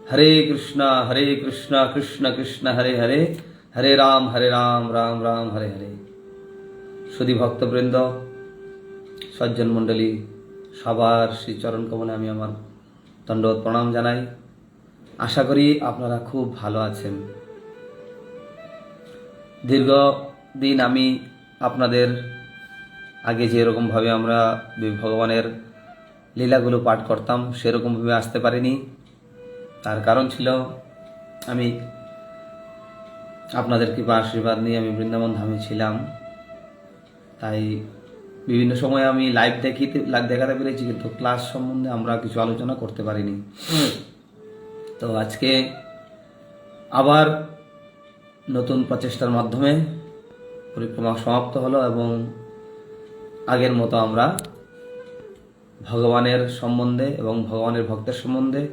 হরে কৃষ্ণ কৃষ্ণ কৃষ্ণ হরে হরে, হরে রাম রাম রাম হরে হরে। সুধী ভক্তবৃন্দ, সজ্জন মণ্ডলী, সবার শ্রী চরণ কমলে আমি আমার দণ্ডবত প্রণাম জানাই। আশা করি আপনারা খুব ভালো আছেন। দীর্ঘদিন আমি আপনাদের আগে যেরকমভাবে আমরা ভগবানের লীলাগুলো পাঠ করতাম সেরকমভাবে আসতে পারিনি। তার কারণ ছিল আমি আপনাদের কৃপা আশীর্বাদ নিয়ে আমি বৃন্দাবন ধামে ছিলাম, তাই বিভিন্ন সময় আমি লাইভ দেখাতে পেরেছি, কিন্তু ক্লাস সম্বন্ধে আমরা কিছু আলোচনা করতে পারিনি। তো আজকে আবার নতুন প্রচেষ্টার মাধ্যমে পরিক্রমা সমাপ্ত হলো এবং আগের মতো আমরা ভগবানের সম্বন্ধে এবং ভগবানের ভক্তের সম্বন্ধে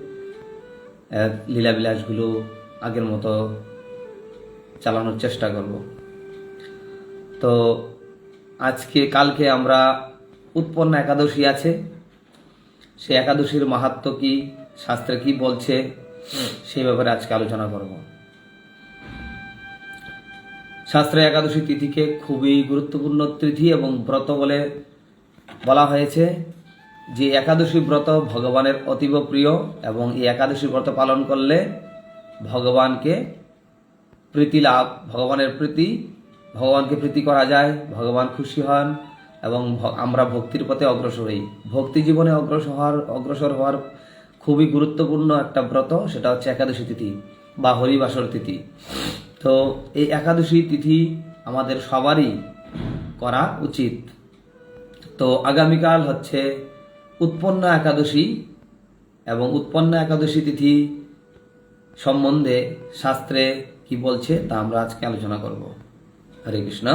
লীলাবিলাসগুলো আগের মতো চালানোর চেষ্টা করব। তো কালকে আমরা উৎপন্ন একাদশী আছে, সেই একাদশীর মাহাত্ম্য কি, শাস্ত্রে কি বলছে, সেই ব্যাপারে আজকে আলোচনা করব। শাস্ত্রে একাদশী তিথিকে খুবই গুরুত্বপূর্ণ তিথি এবং ব্রত বলে বলা হয়েছে। যে একাদশী ব্রত ভগবানের অতীব প্রিয় এবং এই একাদশী ব্রত পালন করলে ভগবানকে প্রীতি করা যায়, ভগবান খুশি হন এবং আমরা ভক্তির পথে অগ্রসর হই। ভক্তি জীবনে অগ্রসর হওয়ার খুবই গুরুত্বপূর্ণ একটা ব্রত, সেটা হচ্ছে একাদশী তিথি বা হরিবাসর তিথি। তো এই একাদশী তিথি আমাদের সবারই করা উচিত। তো আগামীকাল হচ্ছে উৎপন্ন একাদশী এবং উৎপন্ন একাদশী তিথি সম্বন্ধে শাস্ত্রে কি বলছে তা আমরা আজকে আলোচনা করব। হরে কৃষ্ণ।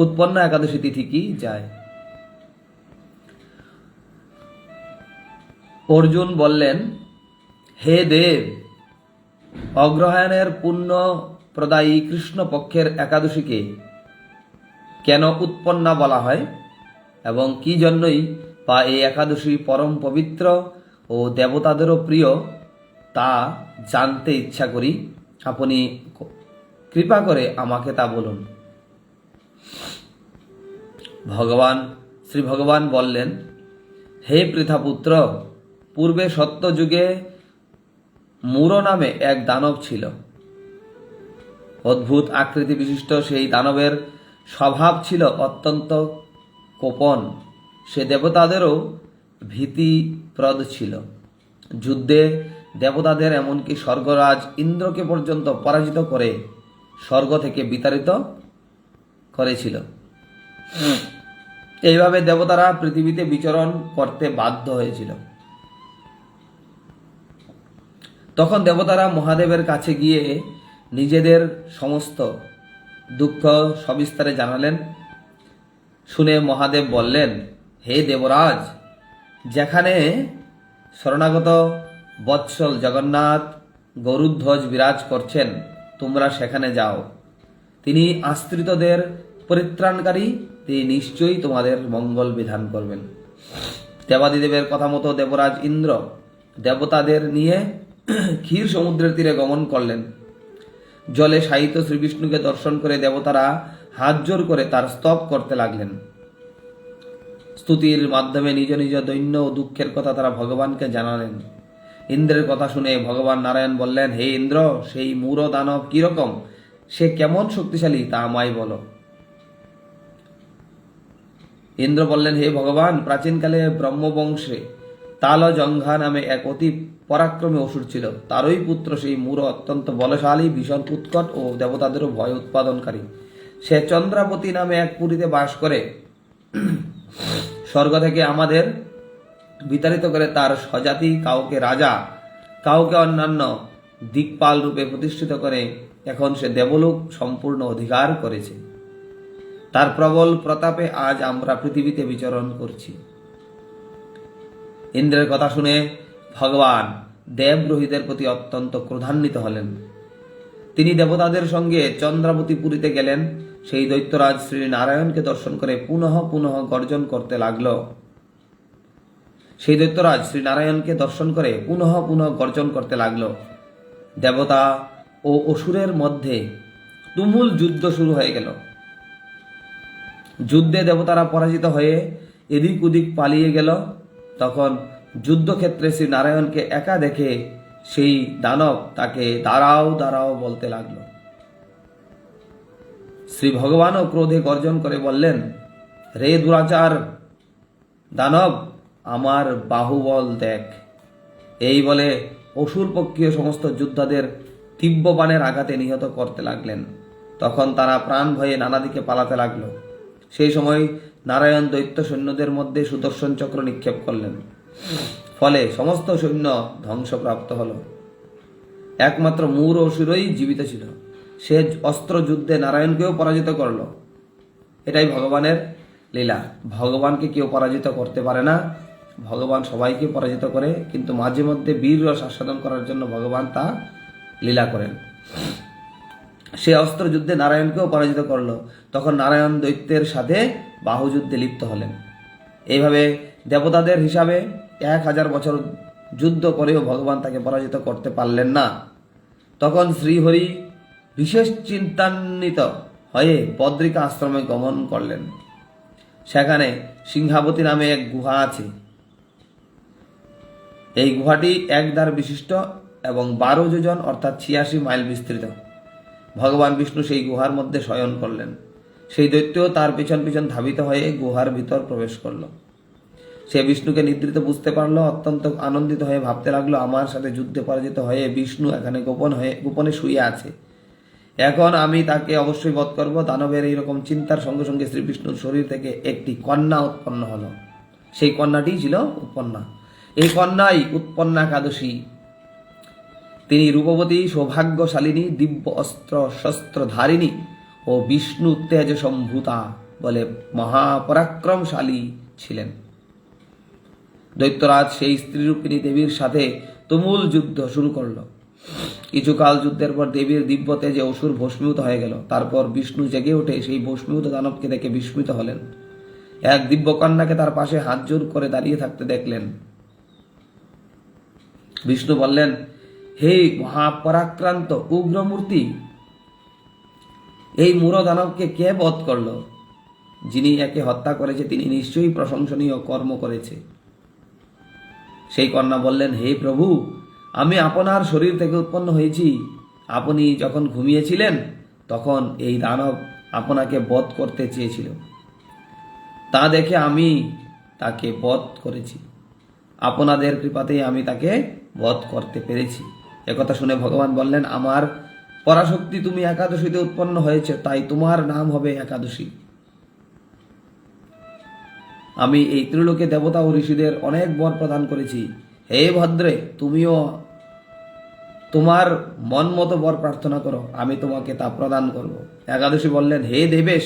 উৎপন্ন একাদশী তিথি কি যায়? অর্জুন বললেন, হে দেব, অগ্রহায়ণের পুণ্য প্রদায়ী কৃষ্ণ পক্ষের একাদশীকে কেন উৎপন্না বলা হয় এবং কি জন্যই বা এই একাদশী পরম পবিত্র ও দেবতাদেরও প্রিয় তা জানতে ইচ্ছা করি। আপনি কৃপা করে আমাকে তা বলুন। শ্রী ভগবান বললেন, হে পৃথাপুত্র, পূর্বে সত্যযুগে মূর নামে এক দানব ছিল। অদ্ভুত আকৃতি বিশিষ্ট সেই দানবের স্বভাব ছিল অত্যন্ত কোপন। সে দেবতাদেরও ভীতিপ্রদ ছিল। যুদ্ধে দেবতাদের এমনকি স্বর্গরাজ ইন্দ্রকে পর্যন্ত পরাজিত করে স্বর্গ থেকে বিতাড়িত করেছিল। এইভাবে দেবতারা পৃথিবীতে বিচরণ করতে বাধ্য হয়েছিল। তখন দেবতারা মহাদেবের কাছে গিয়ে নিজেদের সমস্ত দুঃখ সবিস্তারে জানালেন। শুনে মহাদেব বললেন, হে দেবরাজ, যেখানে শরণাগত বৎসল জগন্নাথ গরুধ্বজ বিরাজ করছেন, তোমরা সেখানে যাও। তিনি আশ্রিতদের পরিত্রাণকারী, তিনি নিশ্চয়ই তোমাদের মঙ্গল বিধান করবেন। দেবাদিদেবের কথা মতো দেবরাজ ইন্দ্র দেবতাদের নিয়ে ক্ষীর সমুদ্রের তীরে গমন করলেন। জলে শায়িত শ্রীবিষ্ণুকে দর্শন করে দেবতারা হাত জোর করে তার স্তব করতে লাগলেন। স্তুতির মাধ্যমে নিজ নিজ দৈন্য ও দুঃখের কথা তারা ভগবানকে জানালেন। ইন্দ্রের কথা শুনে ভগবান নারায়ণ বললেন, হে ইন্দ্র, সেই মূর দানব কিরকম, সে কেমন শক্তিশালী তা আমায় বলো। ইন্দ্র বললেন, হে ভগবান, প্রাচীনকালে ব্রহ্মবংশে তালজঙ্ঘা নামে এক অতি পরাক্রমী অসুর ছিল। তারই পুত্র সেই মূর অত্যন্ত বলশালী, ভীষণ উৎকট ও দেবতাদেরও ভয় উৎপাদনকারী। সে চন্দ্রাবতী নামে এক পুরীতে বাস করে। স্বর্গ থেকে আমাদের বিতাড়িত করে তার স্বজাতি কাউকে রাজা, কাউকে অন্যান্য দিকপাল রূপে প্রতিষ্ঠিত করে এখন সে দেবলোক সম্পূর্ণ অধিকার করেছে। তার প্রবল প্রতাপে আজ আমরা পৃথিবীতে বিচরণ করছি। ইন্দ্রের কথা শুনে ভগবান দেবগ্রহীদের প্রতি অত্যন্ত ক্রোধান্বিত হলেন। তিনি দেবতাদের সঙ্গে চন্দ্রাবতী পুরীতে গেলেন। সেই দৈত্যরাজ শ্রী নারায়ণকে দর্শন করে পুনঃ পুনঃ গর্জন করতে লাগল। সেই দৈত্যরাজ শ্রী নারায়ণকে দর্শন করে পুনঃ পুনঃ গর্জন করতে লাগলো। দেবতা ও অসুরের মধ্যে তুমুল যুদ্ধ শুরু হয়ে গেল। যুদ্ধে দেবতারা পরাজিত হয়ে এদিক ওদিক পালিয়ে গেল। তখন যুদ্ধক্ষেত্রে শ্রী নারায়ণকে একা দেখে সেই দানব তাকে দাঁড়াও দাঁড়াও বলতে লাগলো। শ্রী ভগবানও ক্রোধে গর্জন করে বললেন, রে দুরাচার দানব, আমার বাহুবল দেখ। এই বলে অসুর পক্ষীয় সমস্ত যোদ্ধাদের তীব্র বাণের আঘাতে নিহত করতে লাগলেন। তখন তারা প্রাণ ভয়ে নানা দিকে পালাতে লাগলো। সেই সময় নারায়ণ দৈত্য সৈন্যদের মধ্যে সুদর্শন চক্র নিক্ষেপ করলেন। ফলে সমস্ত সৈন্য ধ্বংসপ্রাপ্ত হল। একমাত্র মূর অসুরই জীবিত ছিল। সে অস্ত্র যুদ্ধে নারায়ণকেও পরাজিত করল। এটাই ভগবানের লীলা। ভগবানকে কেউ পরাজিত করতে পারে না, ভগবান সবাইকে পরাজিত করে, কিন্তু মাঝে মধ্যে বীর রস আস্বাদন করার জন্য ভগবান তা লীলা করেন। সে অস্ত্র যুদ্ধে নারায়ণকেও পরাজিত করল। তখন নারায়ণ দৈত্যের সাথে বাহুযুদ্ধে লিপ্ত হলেন। এইভাবে দেবতাদের হিসাবে 1000 বছর যুদ্ধ করেও ভগবান তাকে পরাজিত করতে পারলেন না। তখন শ্রীহরি বিশেষ চিন্তান্বিত হয়ে বদ্রিকা আশ্রমে গমন করলেন। সেখানে সিংহাবতী নামে এক গুহা আছে। এই গুহাটি এক দ্বার বিশিষ্ট এবং 12 যোজন অর্থাৎ 86 মাইল বিস্তৃত। ভগবান বিষ্ণু সেই গুহার মধ্যে শয়ন করলেন। সেই দৈত্য তার পিছন পিছন ধাবিত হয়ে গুহার ভিতর প্রবেশ করল। সে বিষ্ণুকে নিদ্রিত বুঝতে পারল। অত্যন্ত আনন্দিত হয়ে ভাবতে লাগলো, আমার সাথে যুদ্ধে পরাজিত হয়ে বিষ্ণু এখানে গোপনে শুয়ে আছে। এখন আমি তাকে অবশ্যই বধ করব। দানবের এইরকম চিন্তার সঙ্গে সঙ্গে শ্রী বিষ্ণুর শরীর থেকে একটি কন্যা উৎপন্ন হলো। সেই কন্যাটি ছিল উৎপন্না। এই কন্যাই উৎপন্না একাদশী। তিনি রূপবতী, সৌভাগ্যশালিনী, দিব্য অস্ত্র শস্ত্রধারিণী ও বিষ্ণু তেজ সম্ভূতা বলে মহাপরাক্রমশালী ছিলেন। দৈত্যরাজ সেই স্ত্রীরূপিণী দেবীর সাথে তুমুল যুদ্ধ শুরু করল। কিছুকাল যুদ্ধের পর দেবীর দিব্য তেজে অসুর ভস্মীভূত হয়ে গেল। তারপর বিষ্ণু জেগে উঠে সেই ভস্মীভূত দানবকে দেখে বিস্মিত হলেন। এক দিব্য কন্যাকে তার পাশে হাত জোর করে দাঁড়িয়ে থাকতে দেখলেন। বিষ্ণু বললেন, হে মহাপরাক্রান্ত উগ্রমূর্তি, এই মূঢ় দানবকে কে বধ করল? যিনি একে হত্যা করেছে তিনি নিশ্চয়ই প্রশংসনীয় কর্ম করেছে। সেই কন্যা বললেন, হে প্রভু, আমি আপনার শরীর থেকে উৎপন্ন হয়েছি। আপনি যখন ঘুমিয়েছিলেন তখন এই দানব আপনাকে বধ করতে চেয়েছিল। তা দেখে আমি তাকে বধ করেছি। আপনাদের কৃপাতেই আমি তাকে বধ করতে পেরেছি। একথা শুনে ভগবান বললেন, আমার পরাশক্তি, তুমি একাদশীতে উৎপন্ন হয়েছে, তাই তোমার নাম হবে একাদশী। আমি এই ত্রিলোকে দেবতা ও ঋষিদের অনেক বর প্রদান করেছি। হে ভদ্রে, তুমিও তোমার মন মতো বর প্রার্থনা করো, আমি তোমাকে তা প্রদান করব। একাদশী বললেন, হে দেবেশ,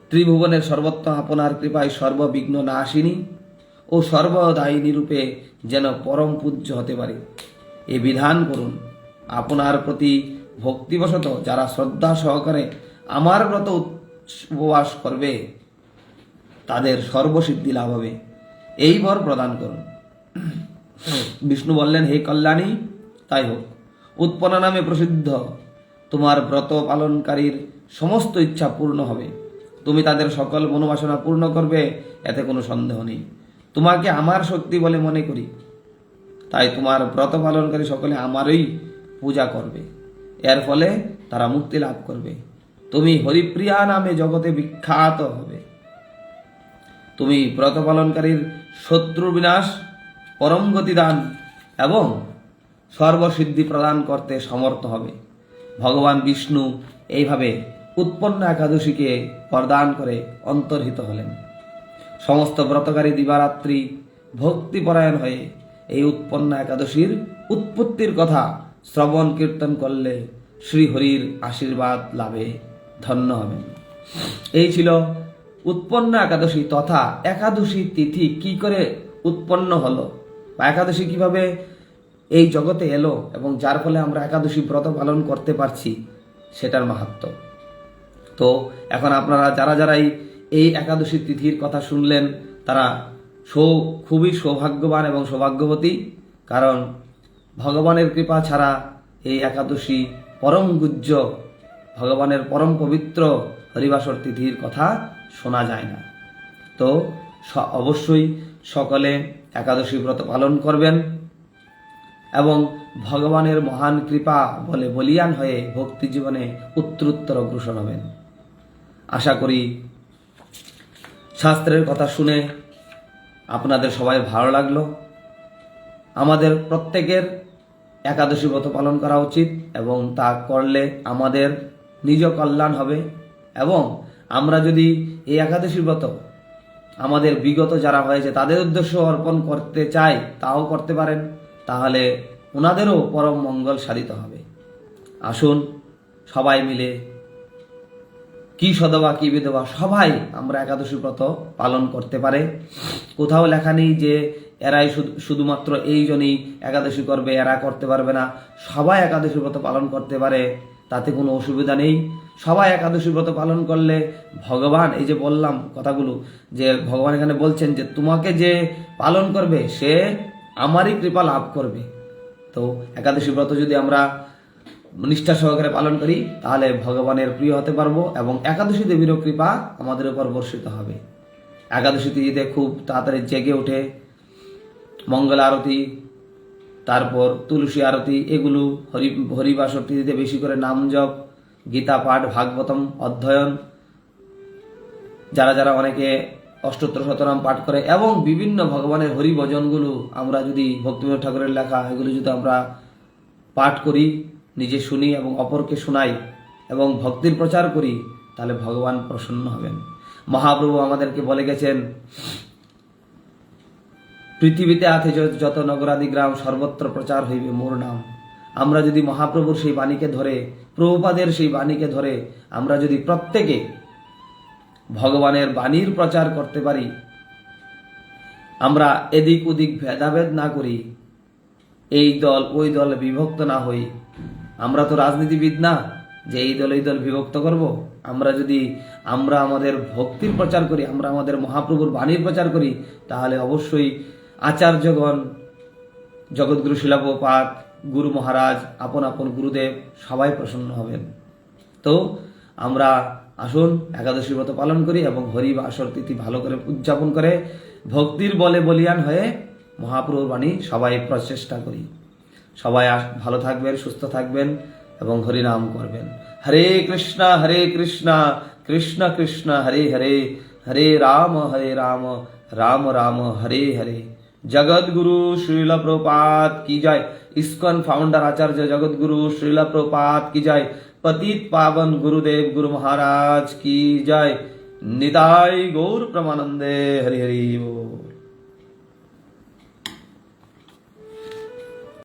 ত্রিভুবনের সর্বত্র আপনার কৃপায় সর্ববিঘ্ন নাশিনী ও সর্বদায়িনী রূপে যেন পরম পূজ্য হতে পারে, এ বিধান করুন। আপনার প্রতি ভক্তিবশত যারা শ্রদ্ধা সহকারে আমার ব্রত উপবাস করবে তাদের সর্বসিদ্ধি লাভ হবে, এই বর প্রদান করুন। বিষ্ণু বললেন, হে কল্যাণী, তাই হোক। উৎপন্না নামে প্রসিদ্ধ তোমার ব্রত পালনকারীর সমস্ত ইচ্ছা পূর্ণ হবে। তুমি তাদের সকল মনোবাসনা পূর্ণ করবে, এতে কোনো সন্দেহ নেই। তোমাকে আমার শক্তি বলে মনে করি, তাই তোমার ব্রত পালনকারী সকলে আমারই পূজা করবে। এর ফলে তারা মুক্তি লাভ করবে। তুমি হরিপ্রিয়া নামে জগতে বিখ্যাত হবে। তুমি ব্রত পালনকারীর শত্রু বিনাশ, পরম গতি দান এবং সর্বসিদ্ধি প্রদান করতে সমর্থ হবে। ভগবান বিষ্ণু এইভাবে উৎপন্না একাদশীকে প্রদান করে অন্তর্হিত হলেন। সমস্ত ব্রতকারী দিবারাত্রি ভক্তিপরায়ণ হয়ে এই উৎপন্না একাদশীর উৎপত্তির কথা শ্রবণ কীর্তন করলে শ্রীহরির আশীর্বাদ লাভে ধন্য হবেন। এই ছিল উৎপন্না একাদশী তথা একাদশী তিথি কি করে উৎপন্ন হলো বা একাদশী কিভাবে এই জগতে এলো এবং যার ফলে আমরা একাদশী ব্রত পালন করতে পারছি সেটার মাহাত্ম্য। তো এখন আপনারা যারা যারাই এই একাদশী তিথির কথা শুনলেন তারা খুবই সৌভাগ্যবান এবং সৌভাগ্যবতী, কারণ ভগবানের কৃপা ছাড়া এই একাদশী পরম গুহ্য, ভগবানের পরম পবিত্র হরিবাসর তিথির কথা শোনা যায় না। তো অবশ্যই সকলে একাদশী ব্রত পালন করবেন এবং ভগবানের মহান কৃপা বলে বলিয়ান হয়ে ভক্তি জীবনে উত্তরোত্তর অগ্রসর হবেন। আশা করি শাস্ত্রের কথা শুনে আপনাদের সবাই ভালো লাগলো। আমাদের প্রত্যেকের একাদশী ব্রত পালন করা উচিত এবং তা করলে আমাদের নিজ কল্যাণ হবে। এবং আমরা যদি এই একাদশী ব্রত আমাদের বিগত যারা হয়েছে তাদের উদ্দেশ্য অর্পণ করতে চাই, তাও করতে পারেন, তাহলে ওনাদেরও পরম মঙ্গল সাধিত হবে। আসুন সবাই মিলে, কি সদবা কি বিধবা, সবাই আমরা একাদশী ব্রত পালন করতে পারে। কোথাও লেখা নেই যে এরাই শুধুমাত্র এইজনই একাদশী করবে, এরা করতে পারবে না। সবাই একাদশী ব্রত পালন করতে পারে, তাতে কোনো অসুবিধা নেই। সবাই একাদশী ব্রত পালন করলে ভগবান, এই যে বললাম কথাগুলো, যে ভগবান এখানে বলছেন যে তোমাকে যে পালন করবে সে আমারই কৃপা লাভ করবে। তো একাদশী ব্রত যদি আমরা নিষ্ঠা সহকারে পালন করি তাহলে ভগবানের প্রিয় হতে পারবো এবং একাদশী দেবীরও কৃপা আমাদের উপর বর্ষিত হবে। একাদশী তিথিতে খুব তাড়াতাড়ি জেগে উঠে মঙ্গল আরতি, তারপর তুলসী আরতি, এগুলো হরিবাসর তিথিতে বেশি করে নাম জপ, গীতা পাঠ, ভাগবতম অধ্যয়ন, যারা যারা অনেকে অষ্টোত্তর শতনাম পাঠ করে এবং বিভিন্ন ভগবানের হরি ভজনগুলো আমরা যদি ভক্তিবিনোদ ঠাকুরের লেখা এগুলো যদি আমরা পাঠ করি, নিজে শুনি এবং অপরকে শোনাই এবং ভক্তির প্রচার করি, তাহলে ভগবান প্রসন্ন হবেন। মহাপ্রভু আমাদেরকে বলে গেছেন, পৃথিবীতে আছে যত নগরাদি গ্রাম সর্বত্র প্রচার হইবে মোর নাম। আমরা যদি মহাপ্রভুর সেই বাণীকে ধরে, প্রভুপাদের সেই বাণীকে ধরে আমরা যদি প্রত্যেকে ভগবানের বাণীর প্রচার করতে পারি, আমরা এদিক ওদিক ভেদাভেদ না করি, এই দল ওই দল বিভক্ত না হই। আমরা তো রাজনীতিবিদ না যে এই দল এই দল বিভক্ত করব। আমরা আমাদের ভক্তির প্রচার করি, আমরা আমাদের মহাপ্রভুর বাণীর প্রচার করি, তাহলে অবশ্যই আচার্যগণ, জগৎগুরু শিলা প্রভুপাদ, গুরু মহারাজ, আপন আপন গুরুদেব সবাই প্রসন্ন হবেন। তো আমরা আসুন একাদশী ব্রত পালন করি এবং হরিবাসর তিথি ভালো করে উদযাপন করে ভক্তির বলে বলিয়ান হয়ে মহাপ্রভুর বাণী সবাই প্রচেষ্টা করি। সবাই ভালো থাকবেন, সুস্থ থাকবেন এবং হরিনাম করবেন। হরে কৃষ্ণ কৃষ্ণ কৃষ্ণ হরে হরে, হরে রাম রাম রাম হরে হরে। জগৎগুরু শ্রীলা প্রভুপাদ কি জয়। ইস্কন ফাউন্ডার আচার্য জগৎগুরু শ্রীলা প্রভুপাদ কি জয়। पतित पावन गुरुदेव गुरु महाराज की जय। निताय गौर प्रमानंदे। हरि हरि बोल।